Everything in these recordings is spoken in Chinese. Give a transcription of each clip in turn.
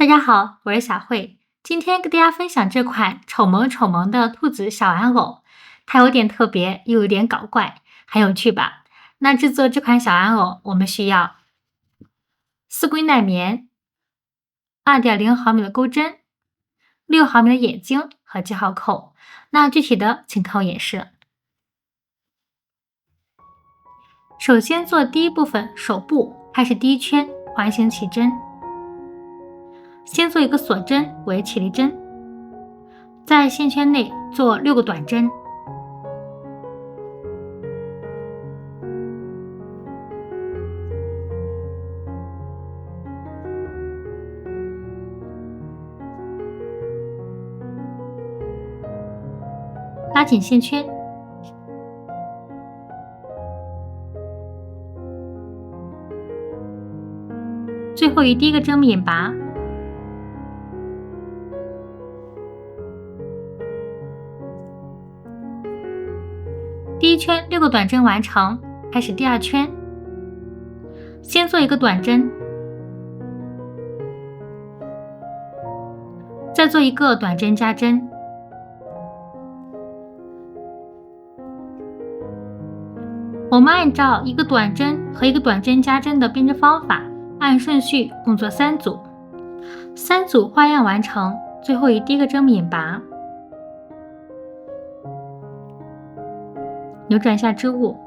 大家好，我是小慧，今天跟大家分享这款丑萌丑萌的兔子小玩偶，它有点特别，又有点搞怪，很有趣吧？那制作这款小玩偶，我们需要丝硅耐棉、2.0毫米的钩针、6毫米的眼睛和记号扣。那具体的请看我演示。首先做第一部分手部，开始第一圈环形起针。先做一个锁针为起立针，在线圈内做6个短针，拉紧线圈，最后以第一个针目引拔。第一圈6个短针完成，开始第二圈。先做一个短针，再做一个短针加针。我们按照一个短针和一个短针加针的编织方法，按顺序共做3组，3组花样完成，最后以第一个针目引拔。扭转一下织物，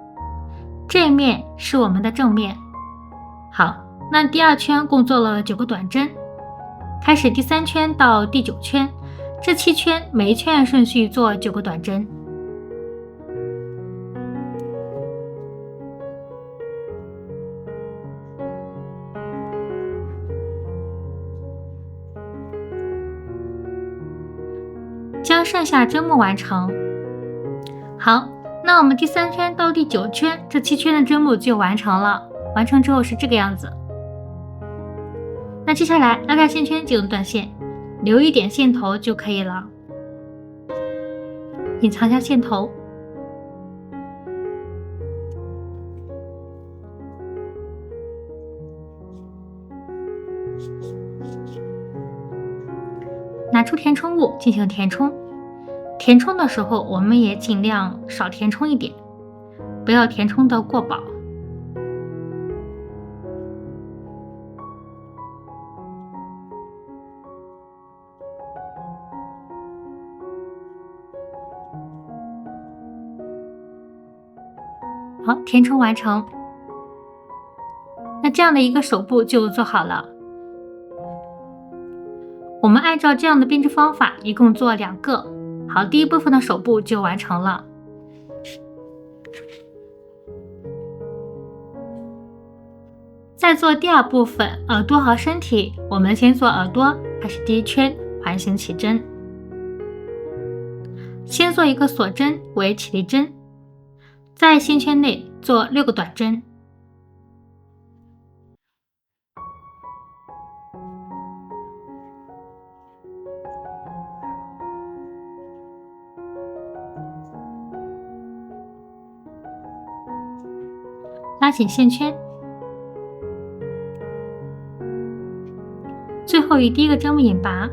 这一面是我们的正面。好，那第二圈共做了9个短针，开始第3圈到第9圈，这7圈每一圈按顺序做9个短针。将剩下针目完成。好，那我们第3圈到第9圈，这7圈的针目就完成了。完成之后是这个样子。那接下来拉开线圈进入断线，留一点线头就可以了。隐藏一下线头。拿出填充物进行填充。填充的时候，我们也尽量少填充一点，不要填充的过饱。好，填充完成。那这样的一个手部就做好了。我们按照这样的编织方法，一共做2个。好，第一部分的手部就完成了。再做第二部分耳朵和身体，我们先做耳朵，开始第一圈环形起针，先做一个锁针为起立针，在线圈内做6个短针，拉紧线圈，最后以第一个针目引拔。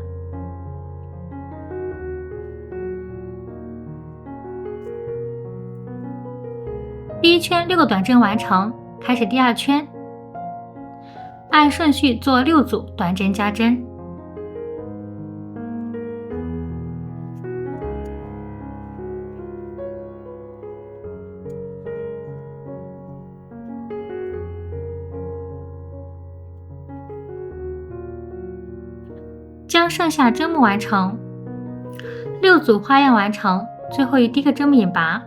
第一圈6个短针完成，开始第二圈，按顺序做6组短针加针。将剩下针目完成，6组花样完成，最后以第一个针目引拔。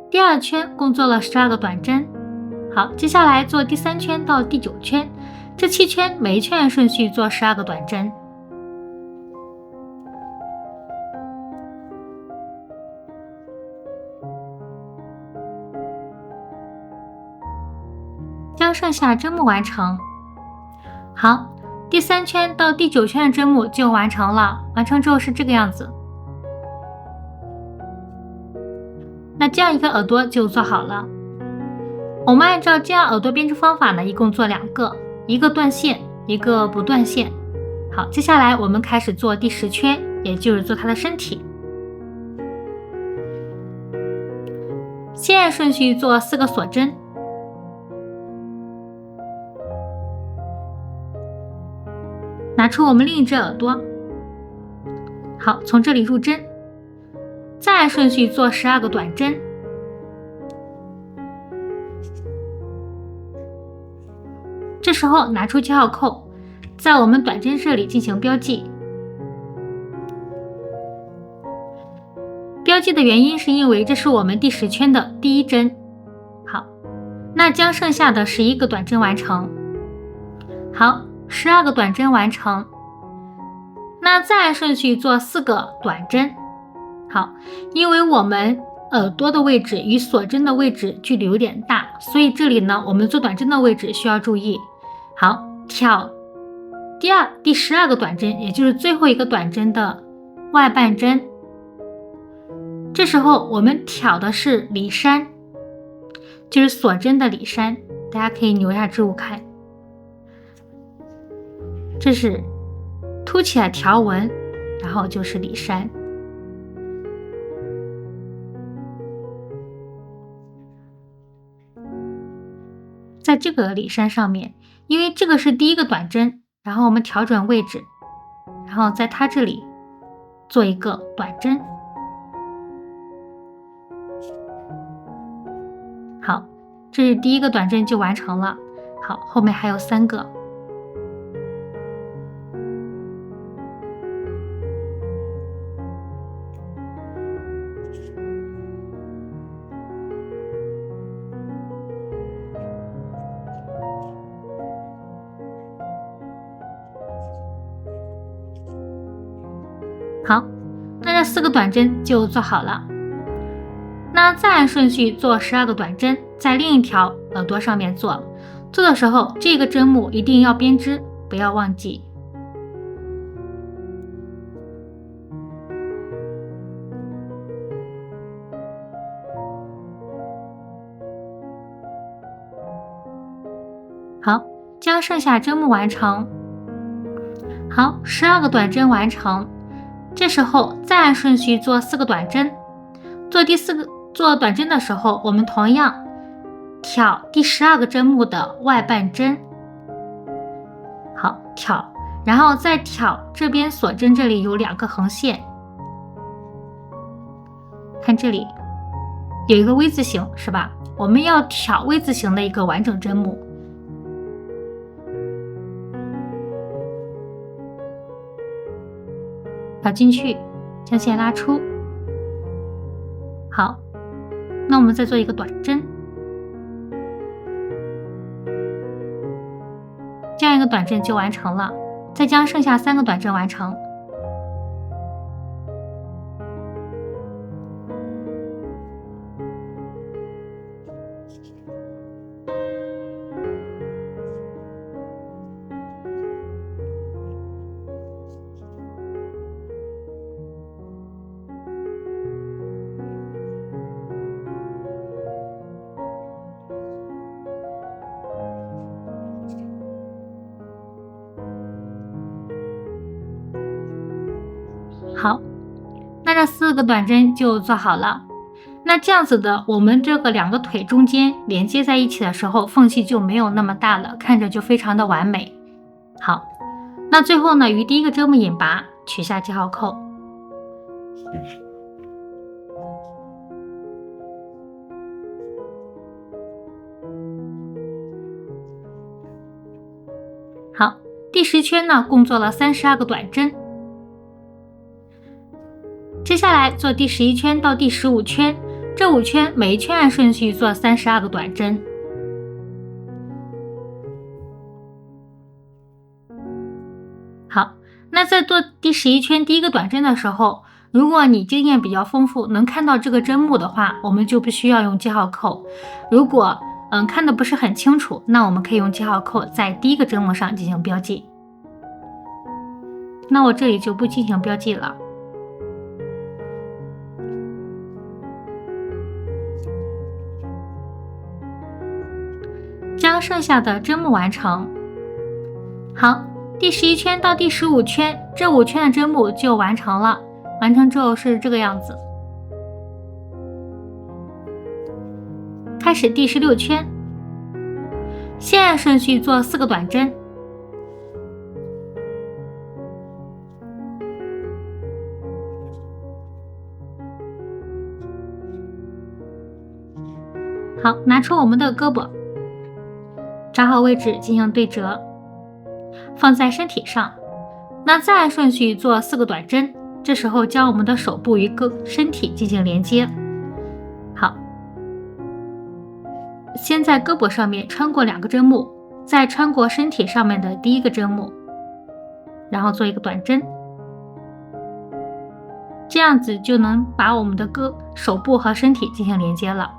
第二圈共做了12个短针。好，接下来做第3圈到第9圈，这7圈每一圈按顺序做12个短针。将剩下针目完成。好，第3圈到第9圈的针目就完成了。完成之后是这个样子。那这样一个耳朵就做好了。我们按照这样耳朵编织方法呢，一共做2个，一个断线，一个不断线。好，接下来我们开始做第10圈，也就是做它的身体。先按顺序做4个锁针，拿出我们另一只耳朵。好，从这里入针，再按顺序做12个短针。这时候拿出记号扣，在我们短针这里进行标记。标记的原因是因为这是我们第10圈的第1针。好，那将剩下的11个短针完成。好，12个短针完成。那再按顺序做4个短针。好，因为我们耳朵的位置与锁针的位置距离有点大，所以这里呢，我们做短针的位置需要注意。好，挑第12个短针，也就是最后一个短针的外半针。这时候我们挑的是里山，就是锁针的里山，大家可以扭一下织物看，这是凸起来条纹，然后就是里山。在这个里山上面，因为这个是第1个短针，然后我们调整位置，然后在它这里做一个短针。好，这是第1个短针就完成了。好，后面还有3个。好，那这4个短针就做好了。那再按顺序做12个短针，在另一条耳朵上面做。做的时候，这个针目一定要编织，不要忘记。好，将剩下针目完成。好，12个短针完成。这时候再按顺序做4个短针。做短针的时候，我们同样挑第12个针目的外半针。好，挑，然后再挑这边锁针，这里有2个横线，看这里有一个 V 字形，是吧？我们要挑 V 字形的一个完整针目。挑进去，将线拉出。好，那我们再做一个短针，这样一个短针就完成了。再将剩下3个短针完成。好，那这4个短针就做好了。那这样子的，我们这个2个腿中间连接在一起的时候，缝隙就没有那么大了，看着就非常的完美。好，那最后呢，于第1个针目引拔，取下记号扣。好，第10圈呢，共做了32个短针。接下来做第11圈到第15圈，这5圈每一圈按顺序做32个短针。好，那在做第11圈第1个短针的时候，如果你经验比较丰富，能看到这个针目的话，我们就不需要用记号扣。如果看的不是很清楚，那我们可以用记号扣在第1个针目上进行标记。那我这里就不进行标记了。剩下的针目完成。好，第11圈到第15圈，这5圈的针目就完成了。完成之后是这个样子。开始第16圈，先按顺序做4个短针。好，拿出我们的胳膊，找好位置进行对折，放在身体上。那再按顺序做4个短针，这时候将我们的手部与身体进行连接。好，先在胳膊上面穿过2个针目，再穿过身体上面的第1个针目，然后做一个短针，这样子就能把我们的手部和身体进行连接了。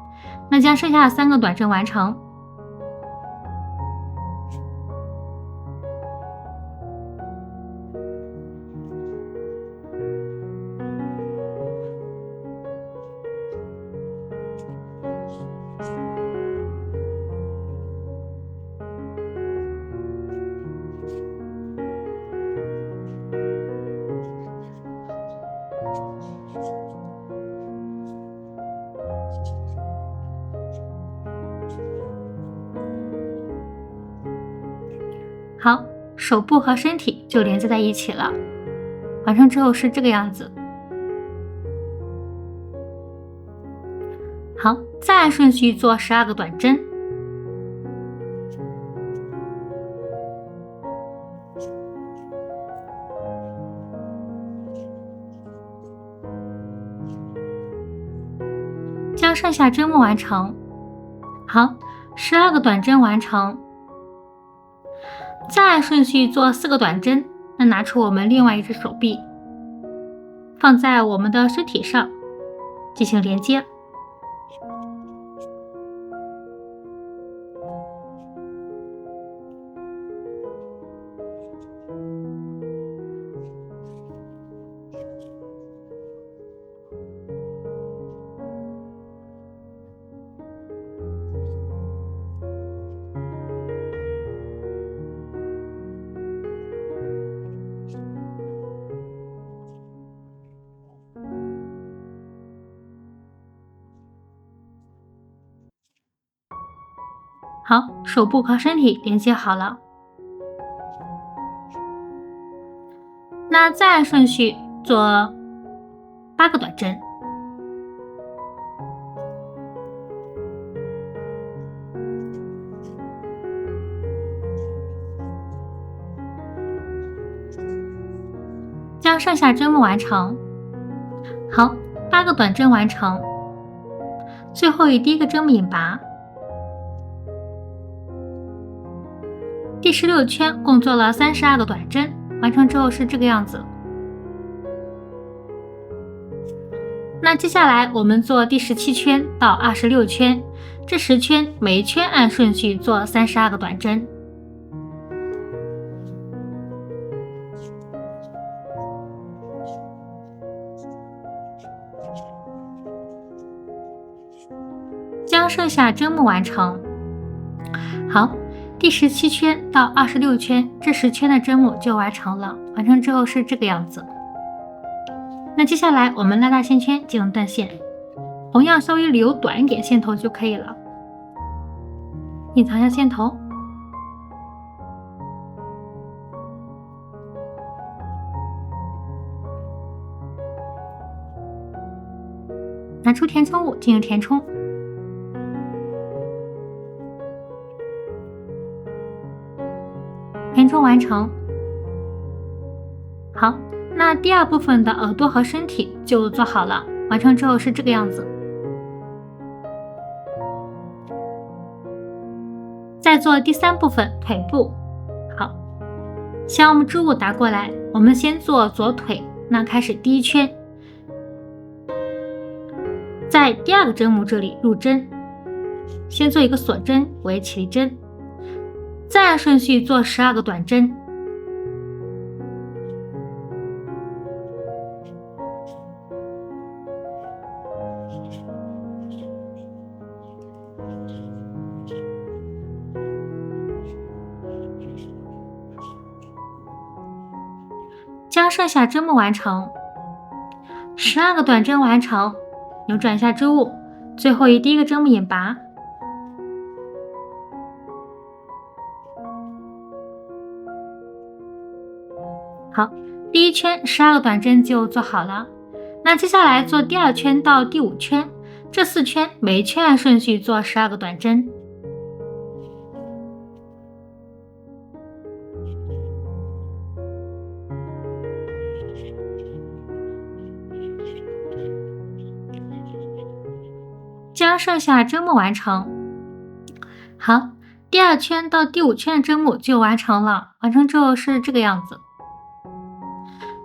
那将剩下的3个短针完成。好，手部和身体就连接在一起了。完成之后是这个样子。好，再按顺序做12个短针。将剩下针目完成。好，12个短针完成。再按顺序做4个短针，那拿出我们另外一只手臂，放在我们的身体上进行连接。好，手部和身体连接好了。那再按顺序做8个短针。将剩下针目完成。好，8个短针完成。最后以第1个针目引拔。第16圈共做了32个短针，完成之后是这个样子。那接下来我们做第17圈到26圈，这10圈每一圈按顺序做32个短针。将剩下针目完成。好，第17圈到26圈，这10圈的针目就完成了。完成之后是这个样子。那接下来我们拉大线圈进行断线，同样稍微留短一点线头就可以了。隐藏一下线头。拿出填充物进行填充。填充完成。好，那第2部分的耳朵和身体就做好了。完成之后是这个样子。再做第3部分腿部。好，将我们织物打过来，我们先做左腿。那开始第1圈，在第2个针目这里入针，先做一个锁针为起立针，再按顺序做12个短针。将剩下针目完成，12个短针完成，扭转一下织物，最后以第一个针目引拔。好，第一圈12个短针就做好了。那接下来做第2圈到第5圈，这4圈每一圈按顺序做12个短针。将剩下针目完成。好，第2圈到第5圈的针目就完成了，完成之后是这个样子。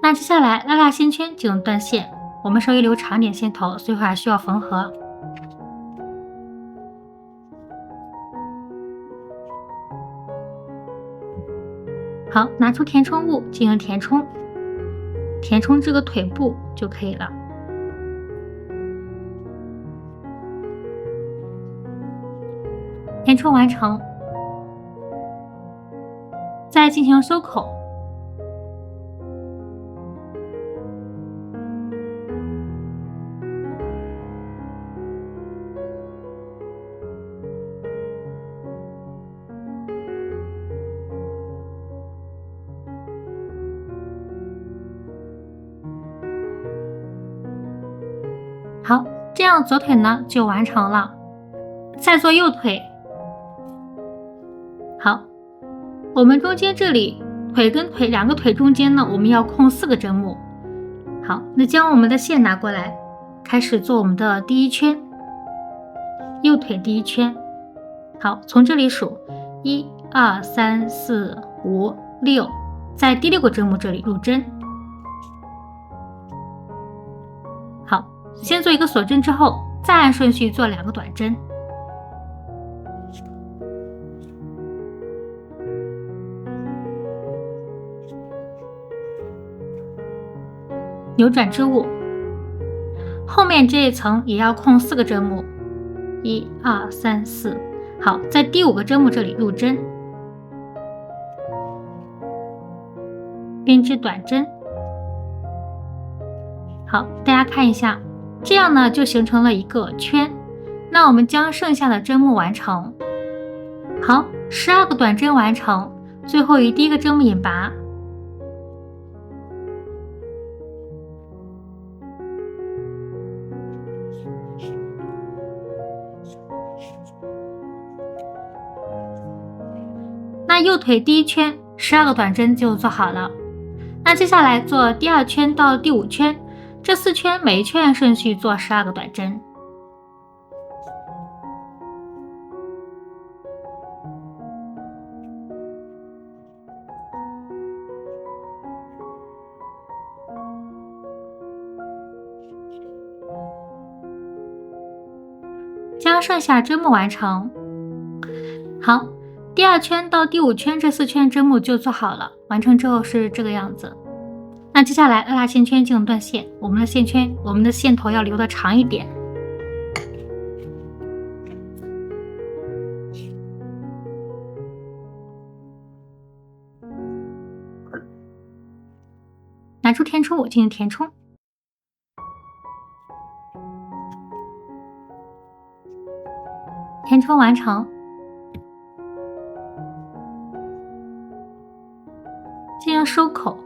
那接下来拉线圈进入断线，我们稍微留长点线头，所以还需要缝合。好，拿出填充物进行填充，填充这个腿部就可以了。填充完成，再进行收口。好，这样左腿呢就完成了。再做右腿。好，我们中间这里腿跟腿两个腿中间呢，我们要空4个针目。好，那将我们的线拿过来，开始做我们的第1圈，右腿第1圈。好，从这里数1、2、3、4、5、6，在第6个针目这里入针。好，先做一个锁针之后，再按顺序做2个短针。扭转织物，后面这一层也要空4个针目，1、2、3、4。好，在第5个针目这里入针，编织短针。好，大家看一下，这样呢就形成了一个圈。那我们将剩下的针目完成。好，12个短针完成，最后以第1个针目引拔。那右腿第1圈12个短针就做好了。那接下来做第2圈到第5圈，这4圈每一圈按顺序做12个短针。将剩下针目完成。好，第2圈到第5圈这4圈针目就做好了，完成之后是这个样子。那接下来拉线圈进行断线，我们的线头要留的长一点。拿出填充物进行填充。填充完成，进行收口。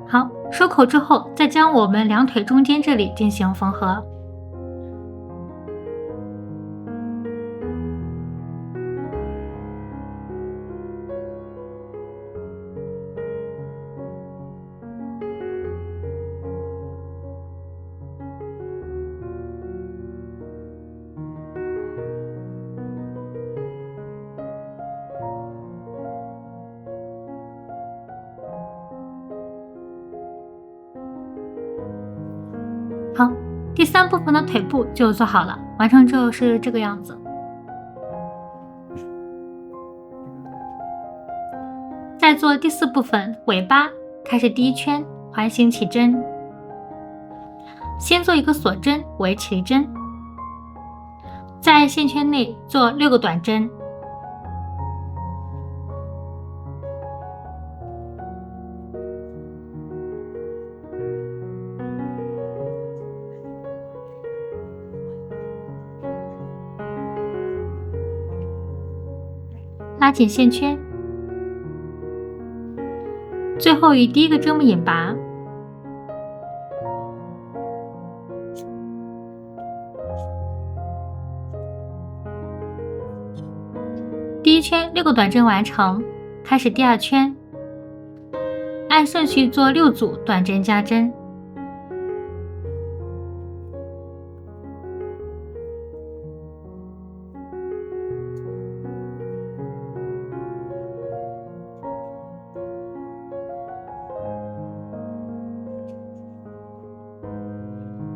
好，收口之后，再将我们2腿中间这里进行缝合。好，第3部分的腿部就做好了，完成之后是这个样子。再做第4部分尾巴，开始第1圈，环形起针。先做一个锁针为起立针，在线圈内做6个短针，拉紧线圈，最后与第一个针目引拔，第一圈6个短针完成，开始第二圈，按顺序做6组短针加针，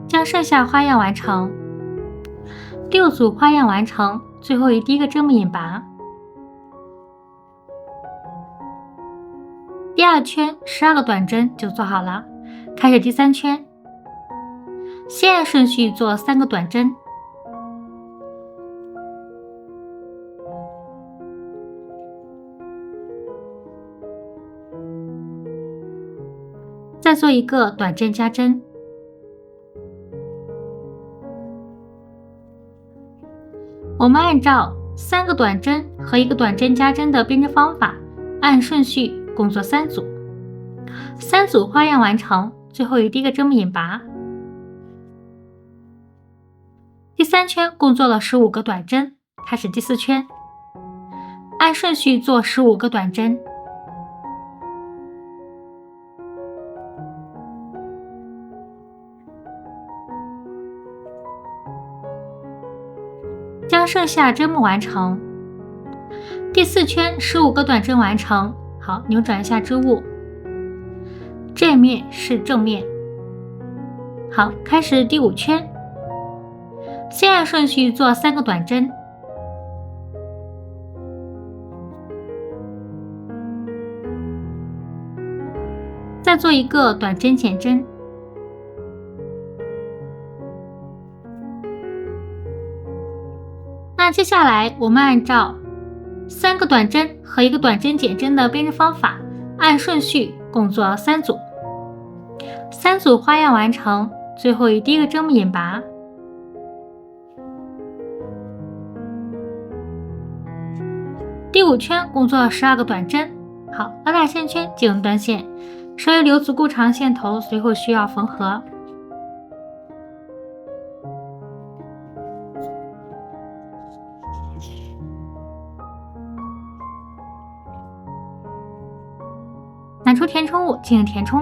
将剩下花样完成。6组花样完成，最后与第一个针目引拔。第二圈12个短针就做好了，开始第3圈，先按顺序做3个短针，再做一个短针加针。我们按照3个短针和1个短针加针的编织方法，按顺序共做3组，3组花样完成，最后与第一个针目引拔。第3圈共做了15个短针，开始第4圈，按顺序做15个短针，将剩下针目完成。第4圈15个短针完成，好，扭转一下织物，这面是正面。好，开始第5圈，先按顺序做3个短针，再做一个短针减针。那接下来我们按照3个短针和1个短针减针的编织方法，按顺序共做3组，3组花样完成，最后与第一个针目引拔。第5圈共做了12个短针，好，拉大线圈，进入端线，稍微留足够长线头，随后需要缝合。拿出填充物进行填充，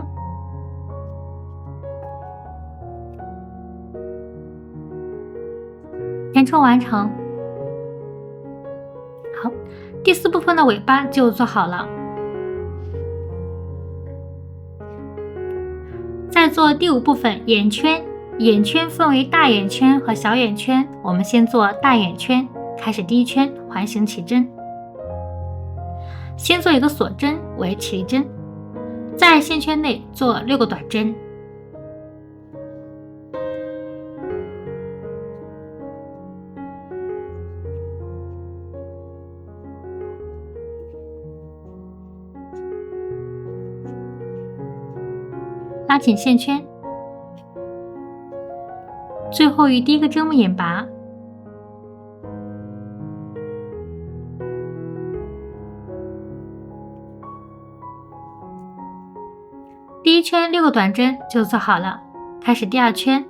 填充完成。好，第4部分的尾巴就做好了。再做第5部分眼圈，眼圈分为大眼圈和小眼圈，我们先做大眼圈，开始第1圈环形起针，先做一个锁针为起立针，在线圈内做6个短针，拉紧线圈，最后与第一个针目引拔。第1圈6个短针就做好了，开始第2圈，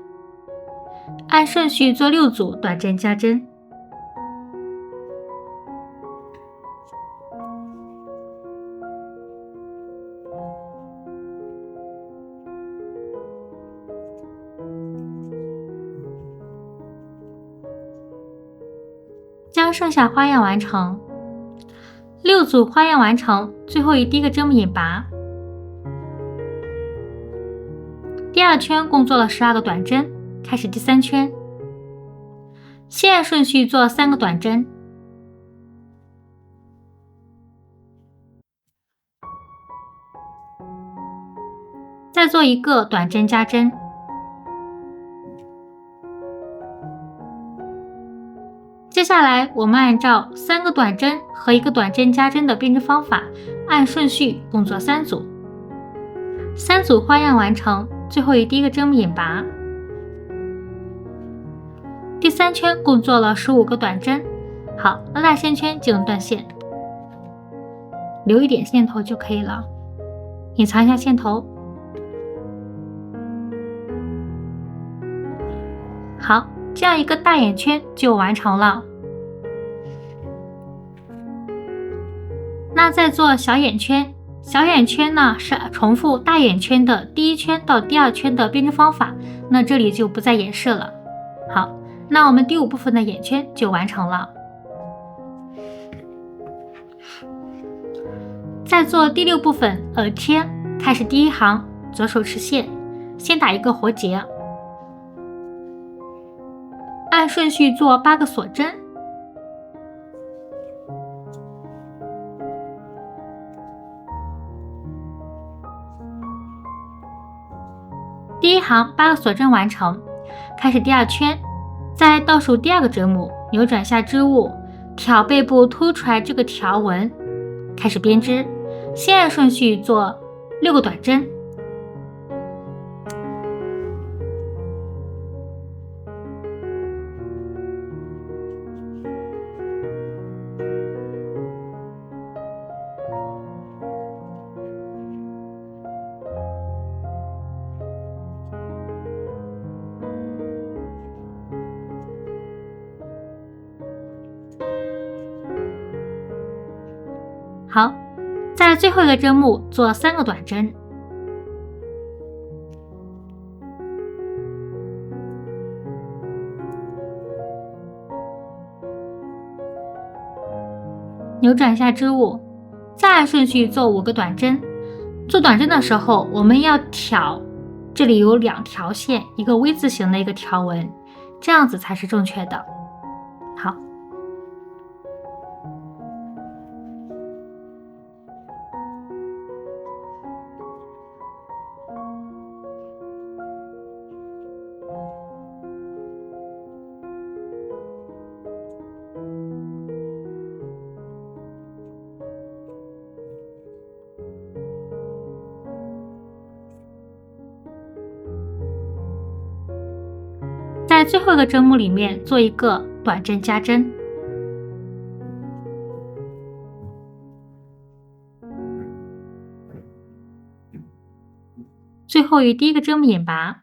按顺序做6组短针加针，将剩下花样完成。6组花样完成，最后与第一个针目引拔。第2圈共做了12个短针，开始第3圈，先按顺序做3个短针，再做一个短针加针。接下来我们按照3个短针和1个短针加针的编织方法，按顺序共做3组。3组花样完成，最后以第一个针目引拔。第3圈共做了15个短针，好，拉大线圈就能断线，留一点线头就可以了，隐藏一下线头。好，这样一个大眼圈就完成了。那再做小眼圈，小眼圈呢是重复大眼圈的第1圈到第2圈的编织方法，那这里就不再演示了。好，那我们第5部分的眼圈就完成了。再做第6部分耳贴，开始第1行，左手持线，先打一个活结，按顺序做8个锁针。第1行8个锁针完成，开始第2圈，在倒数第2个针目扭转下织物，挑背部凸出来这个条纹，开始编织。先按顺序做6个短针。好，在最后一个针目做3个短针，扭转下织物，再按顺序做5个短针。做短针的时候，我们要挑，这里有2条线，一个 V 字形的一个条纹，这样子才是正确的。好。在最后一个针目里面做一个短针加针，最后于第一个针目引拔。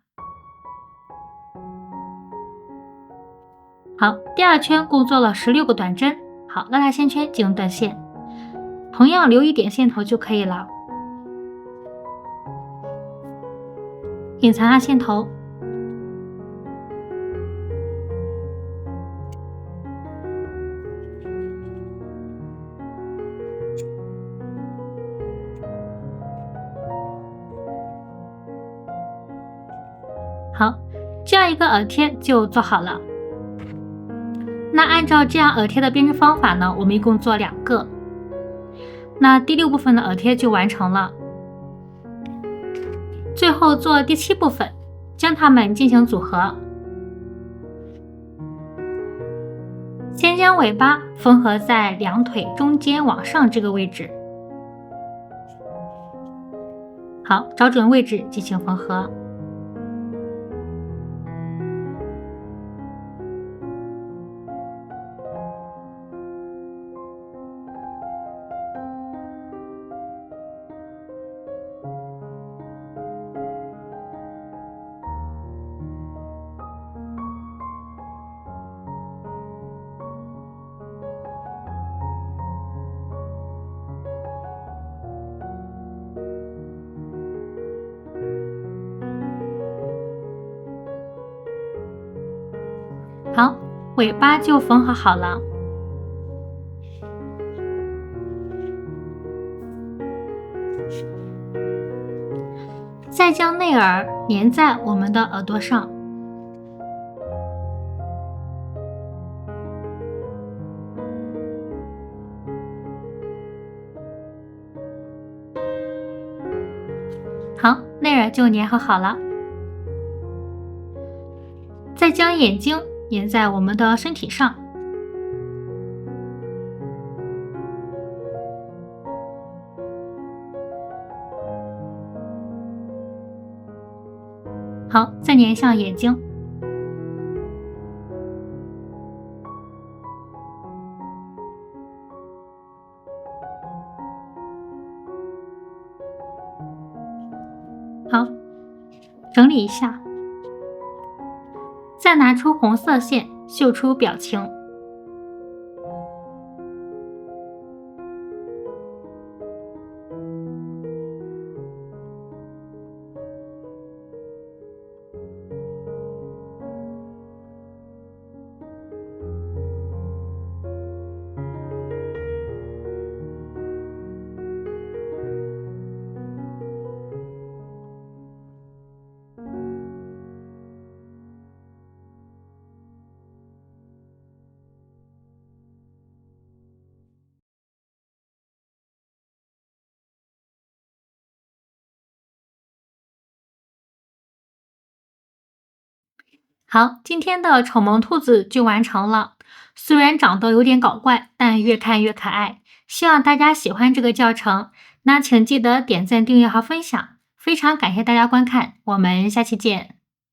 好，第2圈共做了16个短针，好，拉大线圈进入断线，同样留一点线头就可以了，隐藏下线头。好，这样一个耳贴就做好了。那按照这样耳贴的编织方法呢，我们一共做2个。那第6部分的耳贴就完成了。最后做第7部分，将它们进行组合。先将尾巴缝合在2腿中间往上这个位置。好，找准位置进行缝合。好，尾巴就缝合好了。再将内耳粘在我们的耳朵上。好，内耳就粘合好了。再将眼睛粘在我们的身体上。好，再粘上眼睛。好，整理一下，再拿出红色线绣出表情。好，今天的丑萌兔子就完成了。虽然长得有点搞怪，但越看越可爱。希望大家喜欢这个教程，那请记得点赞、订阅和分享。非常感谢大家观看，我们下期见。